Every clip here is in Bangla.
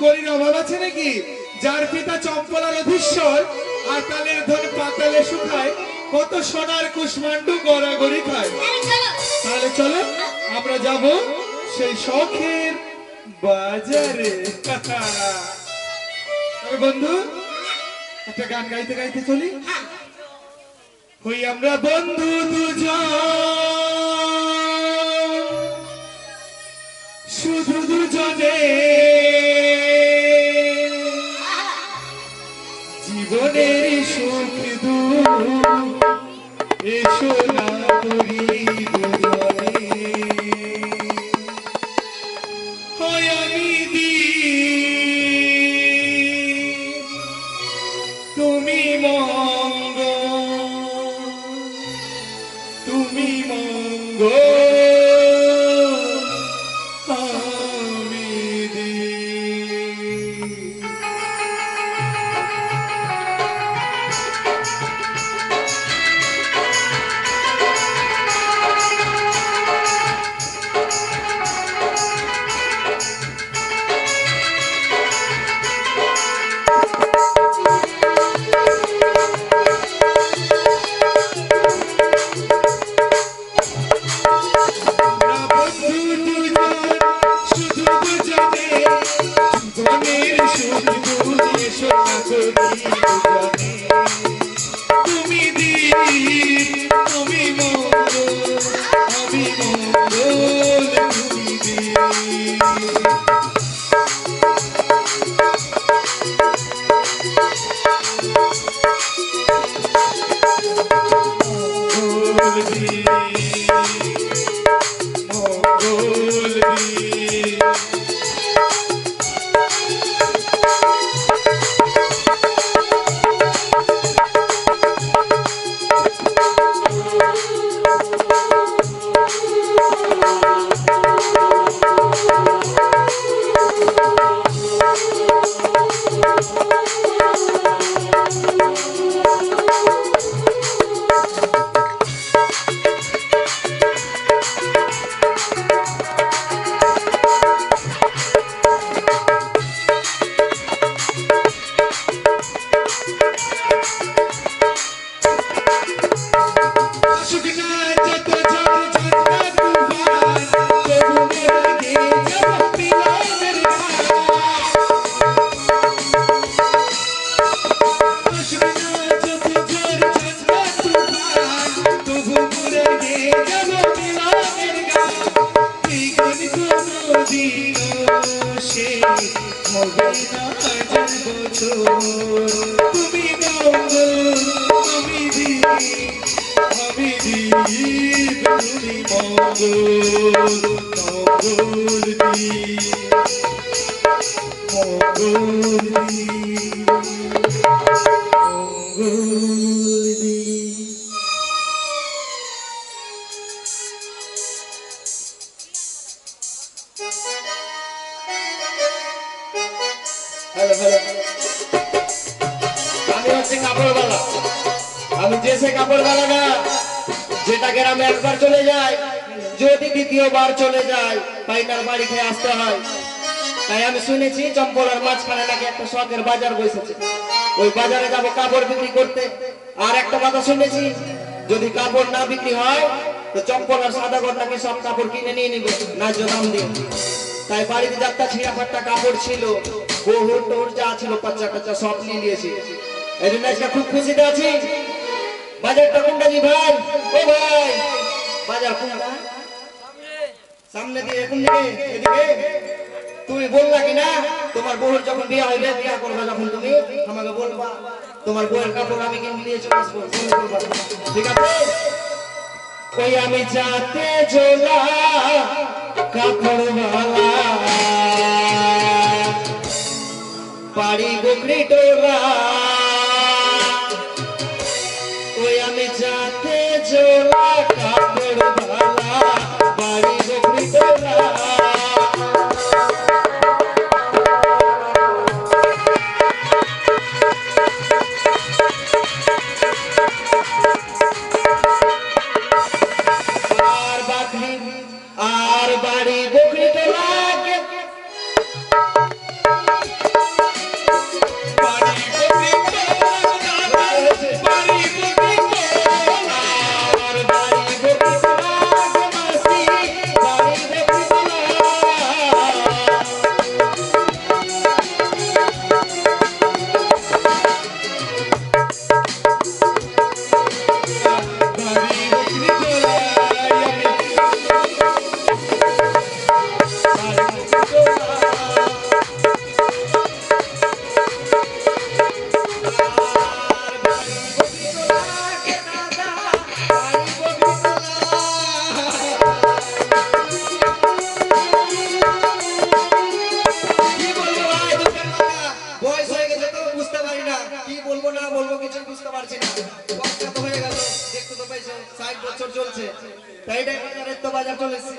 কলির অভাব আছে নাকি? যার পিতা চম্পলার অধীশ্বর, আতালের ধন পাতালে শুকায়, কত সোনার কুষ্মান্ডু গড়াগড়ি খায়। তাহলে চলো আমরা যাব সেই শখের বাজারে। তবে বন্ধু একটা গান গাইতে গাইতে চলি। হই আমরা বন্ধু দুজন, শুধু দুজনে জীবনের সুখ দুঃখ এসো না করি দুজনে। হয় আমি দীপ তুমি মঙ্গল, তুমি মঙ্গল আমি দীপ। তুমি দীপ তুমি মঙ্গল আমি মঙ্গল তুমি দীপ। মঙ্গল দীপ মঙ্গল দীপ। তুমি মঙ্গল আমি দীপ আমি দীপ তুমি মঙ্গল মঙ্গল দীপ মঙ্গল দীপ মঙ্গল দীপ। হ্যালো হ্যালো, আমি হচ্ছে কাপড়ওয়ালা। আমি যে সে কাপড়ওয়ালা না, যেটা গ্রামে একবার চলে যায় যদি দ্বিতীয়বার চলে যায় পাইনার বাড়ি খেয়ে আসতে হয়। তাই আমি শুনেছি চম্পলার মাঝখানে নাকি একটা শখের বাজার বসেছে, ওই বাজারে যাবো কাপড় বিক্রি করতে। আর একটা কথা শুনেছি, যদি কাপড় না বিক্রি হয় তো চম্পলার সাদাগর নাকি সব কাপড় কিনে নিয়ে নিবে ন্যায্য দাম দিয়ে। তাই বাড়িতে যাত্রা ছিঁড়া ফাট্টা কাপড় ছিল, বহু টোর যা ছিল বাচ্চা কাচ্চা সব নিয়ে নিয়েছি। এই জন্য আজকে খুব খুশিতে আছি। বাজারটা কোনটা জি ভাই? ও ভাই বাজার কোনটা? সামনে দিয়ে কোন দিকে? এদিকে। তুমি বললা কিনা তোমার বউর যখন বিয়ে হইবে, বিয়ে করবে যখন তুমি আমাকে বলবা, তোমার বউয়ের কাপড় আমি কিনে নিয়ে চলে আসবো, ঠিক আছে? ওই আমি যাতে চলা কাপড়ওয়ালা বাড়ি বকরি টোলা, ওই আমি যাতে চলা কাপড়ওয়ালা বাড়ি বকরি টোলা। আর বাড়ি বকরি টোলা বছর চলছে, তাই এটাই বাজারের তো বাজার চলেছে।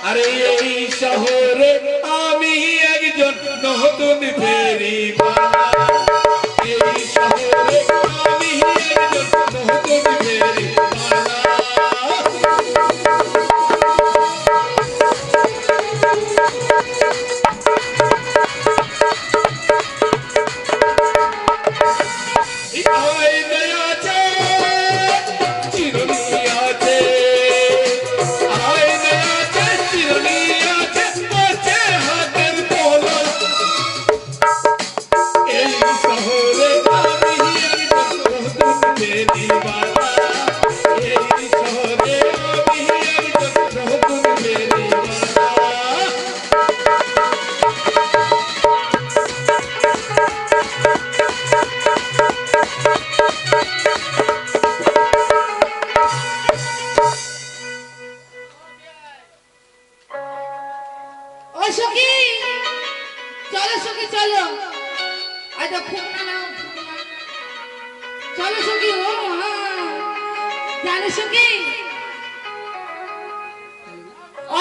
আরে এই শহরে আমি একজন নতুন ফেরিওয়ালা, এই শহরে আমি একজন নতুন ফেরিওয়ালা।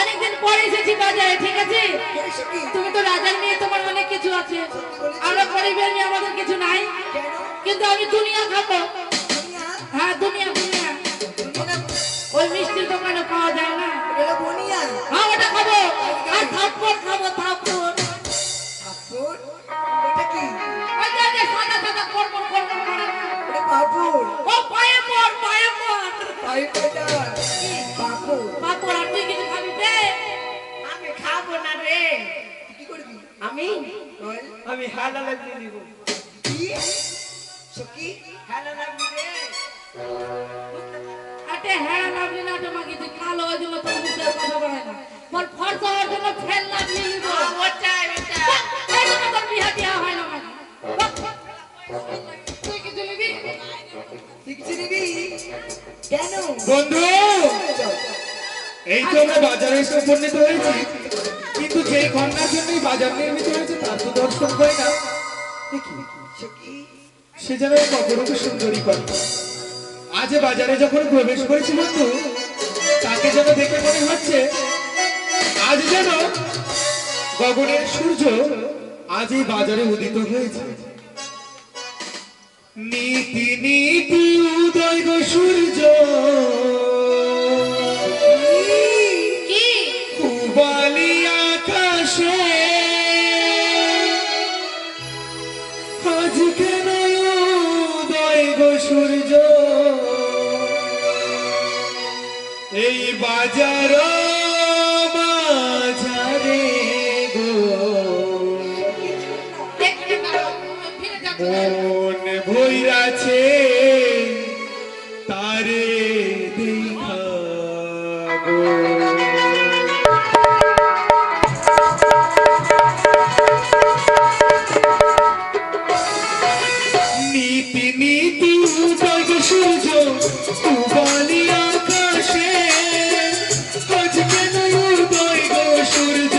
অনেকদিন পরে এসেছি বাজারে, ঠিক আছে? তুমি তো রাজার মেয়ে, তোমার অনেক কিছু আছে, আমরা গরিবের মেয়ে, আমাদের কিছু নাই, কিন্তু আমি দুনিয়া খাবো। হ্যাঁ দুনিয়া, দুনিয়া ওই মিষ্টির দোকানে পাওয়া যায় না, হ্যাঁ ওটা খাবো। আর থাপ্পড় খাবো, থাপ্পড়। সাদা সাদা কড়মড় কড়মড় করে ও পায়ে পড়, পায়ে পড়, পাপড়। আর তুই কিছু খাবি রে? আমি খাবো না রে। আমি আমি হালা লাগবে নিব। হালা লাগবে রে। আরে হালা লাগবে না তোমাকে, তুই কালো ওই জন্য তোর মুখে কথা বলে না, বল ফর্সা হওয়ার জন্য ফেল লাগবে নিব। ওটাই ওটা এই জন্য তোর বিয়ে দেওয়া হয় না। তুই কিছু নিবি? তুই কিছু নিবি কেন বন্ধু? এই তো আমরা বাজারে এসে উপনীত হয়েছি, কিন্তু যেই কন্যার জন্যই বাজার নির্মিত হয়েছে তার তো দর্শন হয় না। সে যেন এক অপরূপ সুন্দরী কন্যা। আজ বাজারে যখন প্রবেশ করেছি বন্ধু, তাকে যেন দেখে মনে হচ্ছে আজ যেন গগনের সূর্য আজ এই বাজারে উদিত হয়েছে। নীতি নীতি উদয় গো সূর্য, পূবালি আকাশে আজ কেন উদয় গো সূর্য, এই বাজার মাঝারে গো মন ভৈরাছে তারে দেখা গো। নীতি নীতি উদয় গো সূর্য, পূবালি আকাশে আজ কেন উদয় গো সূর্য,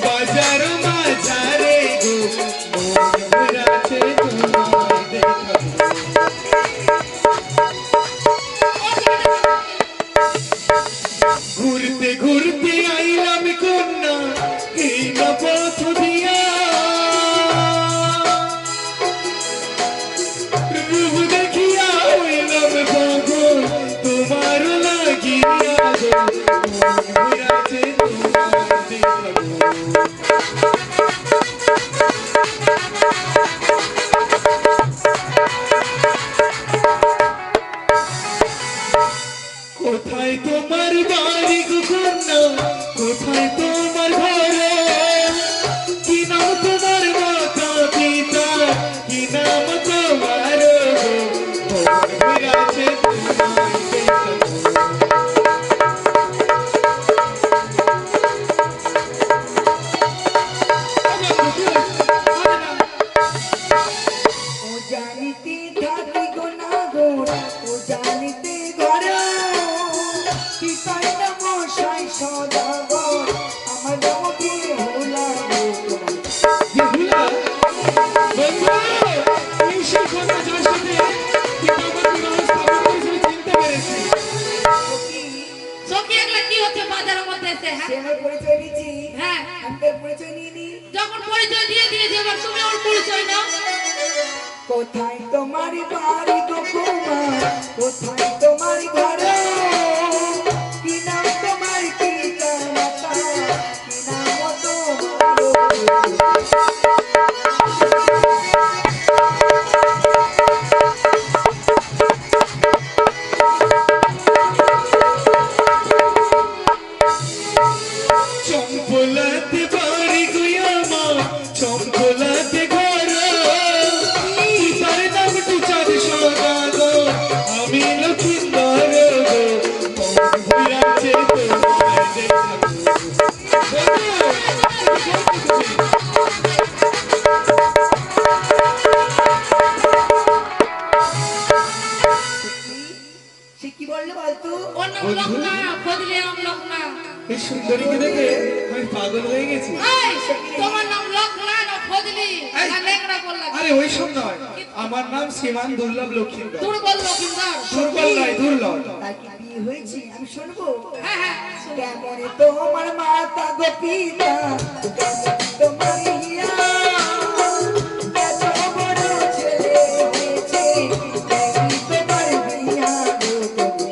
বাজার মাঝারে গো মন ভৈরাছে তোমায় দেখা গো। ঘুরতে ঘুরতে আইলাম কন্যা এই না পথ দিয়া, রূপ দেখিয়া হইলাম পাগল তোমার লাগিয়া গো, মন ভৈরাছে তোমায় দেখা গো। কোথায় তোমার বাড়ি গো কন্যা, কোথায় তোমার ঘরে, কি নাম তোমার মাতা পিতা, কি নাম তোমার গো, মন ভৈরাছে তোমায় দেখা গো। ও জানিতে থাকি সে আমার পরিচয় দিচ্ছি, হ্যাঁ আমি তোর পরিচয় নিয়ে নি। যখন পরিচয় দিয়ে দিয়েছে এবার তুমি ওর পরিচয় নাও। কোথায় তোমার বাড়ি গো কুমার, কোথায় তোমার ঘর, কি নাম তোমার, কি কামাতা, কি নাম চম্পলাতে বাড়ি গো আমার, চম্পলাতে ঘর, তার নামটি চাঁদ সদাগর, আমি লক্ষিন্দর গো, মন ভুলাছে তোমায় দেখাবো। সে কি বললো বলতো? ওর নাম লগ্না, ফজলি নাম লগ্না। এই সুন্দরীকে দেখে আমি পাগল হয়ে গেছি। এই, তোমার নাম লগ্না না ফজলি না লেংড়া বললা? আরে ওই সব নয়, আমার নাম শ্রীমান দুর্লভ লক্ষিন্দর। দুর্বল লক্ষিন্দর। দুর্বল নয়, দুর্লভ। তার কি বিয়ে হয়েছে আমি শুনবো? হ্যাঁ হ্যাঁ কেমন তোমার মাতা গো পিতা, কেমন তোমার হিয়া, এত বড় ছেলে হয়েছে, দেখি তোমার বিয়া গো কবি।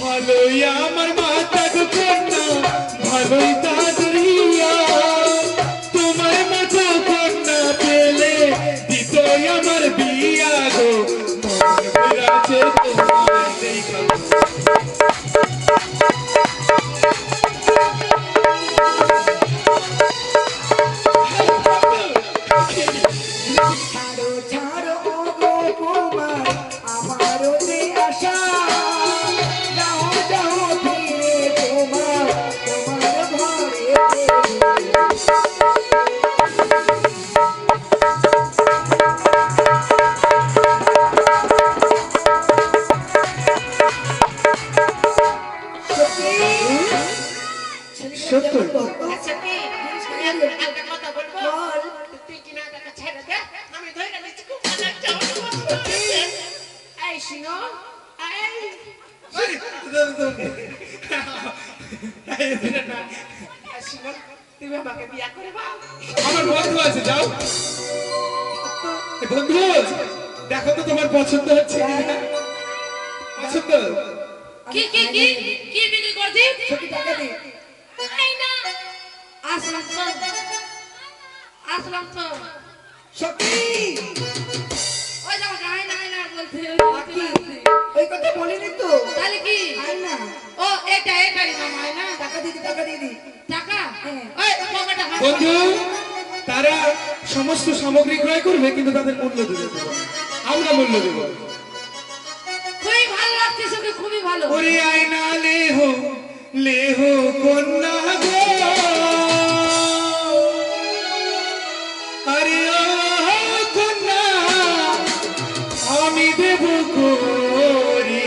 ভালোই আমার মাতা গো কন্যা, ভালোই তাদের হিয়া, তোমার মতো কন্যা পেলে দিত আমার বিয়া গো, মন ভুলাছে তোমায় দেখাবো। ছাড়ো ছাড়ো ও গো কুমার, আমারও যে আশা, যাও যাও ফিরে তোমার, তোমার ঘরে সত্য? আচ্ছা কি আমি একটা কথা বলবো? বল। তুই কিনা টাকা ছেড়ে দে, আমি ধরে নিচ্ছি খুব ভালো একটা এই শুনো, শুনো, তুমি আমাকে বিয়া করবা? আমার বন্ধু আছে, যাও। এ বন্ধু, দেখো তো তোমার পছন্দ হচ্ছে কিনা। পছন্দ? কি কি কি কি বিক্রি করছিস? সত্যি টাকা দে। এই না আসলাম তো, আসলাম তো। সত্যি ওই যাও যাই না বলতে বাকি ওই কথা বলিনি তো। তাহলে কি? আয় না, ও এটাই নাম হয় না টাকা দিদি, টাকা দিদি। টাকা। হ্যাঁ। ওই পকেটে হাত বন্ধু, তারা সমস্ত সামগ্রী ক্রয় করবে কিন্তু তাদের মূল্য দেবে না। আমরা মূল্য দেব। খুবই ভালো লাগছে, সঙ্গে খুবই ভালো। ওরে আয়না লেহো কন্যা গো, আরে ও কন্যা আমি দেব করি,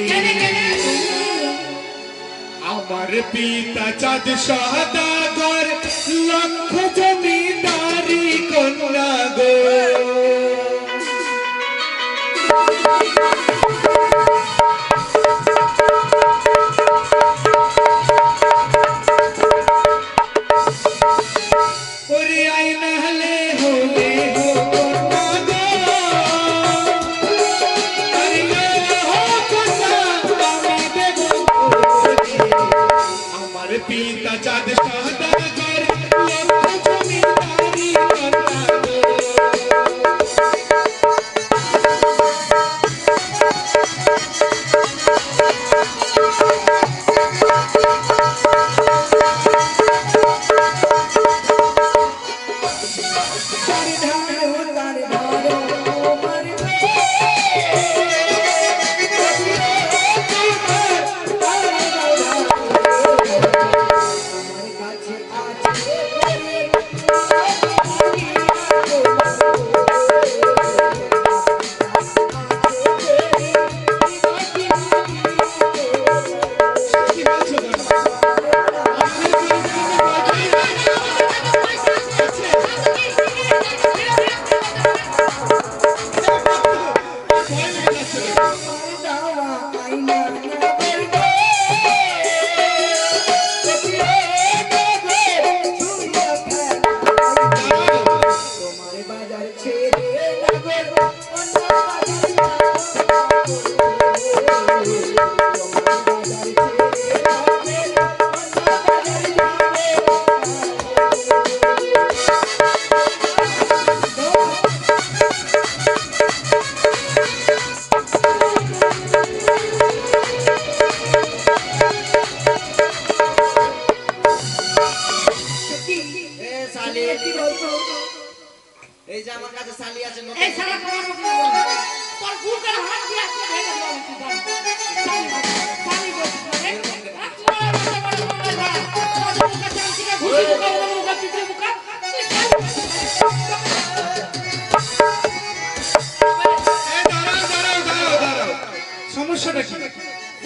কেনে কেনে আমার পিতা চাঁদ সদাগর, লক্ষ জমিদারি কন্যা গো। ওরে আয়না লেহো কন্যা গো, আরে ও কন্যা আমি দেব করি, আমার পিতা চাঁদ সদাগর, লক্ষ জমিদারি কন্যা গো। বাবা শালি বলছি মানে বড় বড় মুখা চামচিকা ঘুষি মুখা মুখা পিছনে মুখা দাঁড়াও সমস্যাটা কি?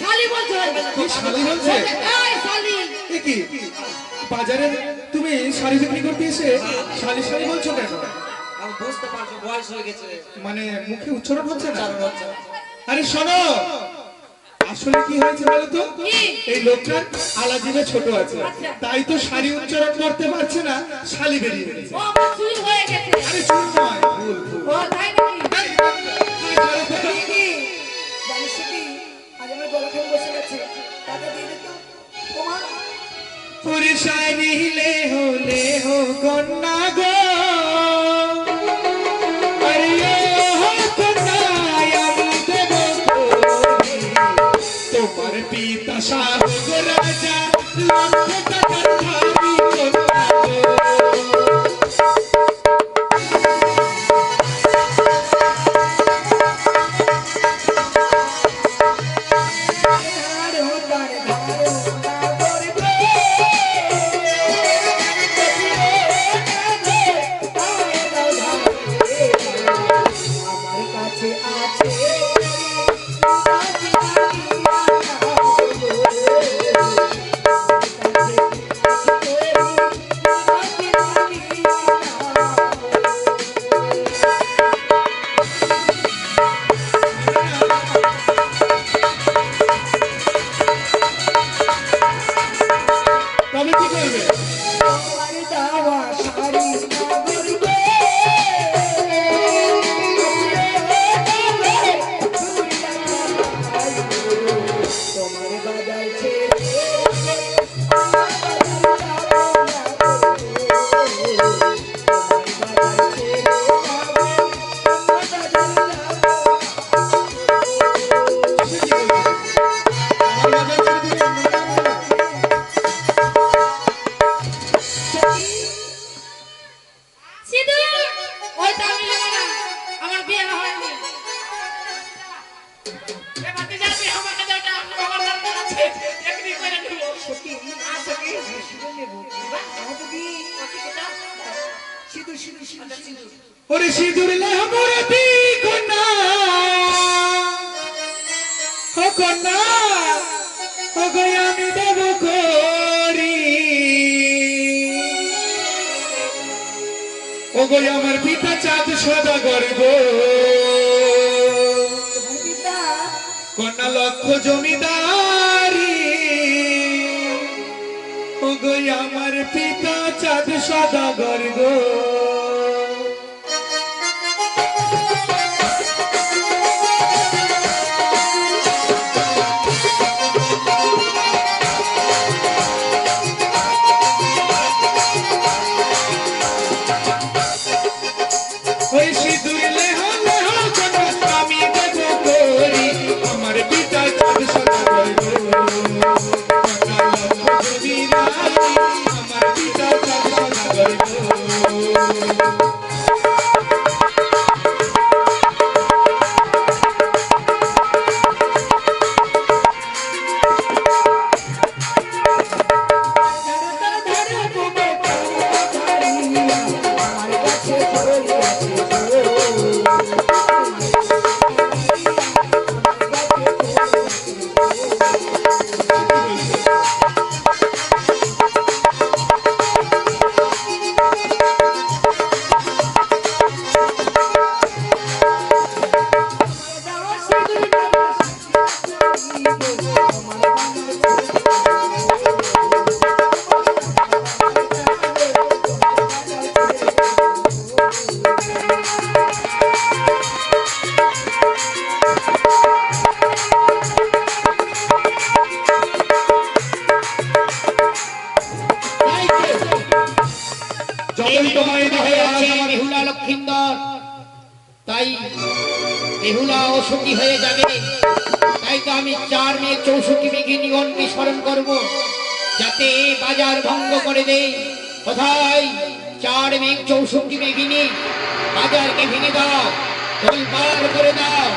শালি বলছো কি শালি বলছে? এই শালি এ কি বাজারে তুমি শাড়ি বিক্রি করতে এসে শালি শালি বলছো কেন? আমি বুঝতে পারছো বয়স হয়ে গেছে, মানে মুখে উচ্চারণ হচ্ছে না? চারণ হচ্ছে না। আরে শোনো, আসলে কি হয়েছে বলো তো? কি? এই লোকটা আলাজিবে ছোট আছে, আচ্ছা। তাই তো শাড়ি উচ্চারণ করতে পারছে না, শালি বেরিয়ে গেছে। ও আমার চুল হয়ে গেছে আরে চুল নয়, ভুল ভুল। ও তাই নাকি এই, তুমি ধরো তো। দিদি জানিস কি আজ আমার গলা খেয়ে বসে গেছে, টাকা দিয়ে দে তো তোমার পুরি শাড়ি লে হো কন্যা গো, আরে ও কন্যা আমি দেব তোরি, তোমার পিতা শাহ গো রাজা লক্ষ টাকার ধারি কন্যা গো। ধার হো ধার ধার হো না করবে আমার কাছে আছে তবে কি করবে? তোমার দেওয়া শাড়ি না করবে তোমার বাজার ছেড়ে সে কি বলবে? আমার বাজার ছেড়ে দিয়ে অন্য জায়গায় যাবে? সিধু ওই দামি নেব না আমার বিয়ে হয়নি এ বাতি যাবি আমাকে দাও, আমার দরকার আছে, এখনই করে দেব। সত্যি সত্যি সিঁদুর নেবো আমাকে দিয়ে সিঁদুর সিঁদুর সিঁদুর সিঁদুর ওরে সিঁদুর লেহ মোরতি কন্যা, ও কন্যা, ও গো আমি দেব করি, ও গো আমার পিতা চাঁদ সদাগর গো, তোমার পিতা কন্যা লক্ষ জমিদারি, ও গো আমার পিতা চাঁদ সদাগর গো। ওই সিঁদুর লেহ লেহ কন্যা আমি দেব করি, আমার পিতা চাঁদ সদাগর গো, কন্যা লক্ষ জমিদারি, আমার পিতা চাঁদ সদাগর গো। আমার কাছে ধরে আছে যতই তোমায় দেখে আজ আমার বেহুলা লক্ষিন্দর, তাই বেহুলা অসুখী হয়ে যাবে। তাই তো আমি 4 মেয়ে 64 মেঘে নিগণকে স্মরণ করব, যাতে বাজার ভঙ্গ করে দেয়। কোথায় 4 মেঘ 64 মেঘিনী, বাজারকে ভেঙে দাও, তোলপাড় করে দাও।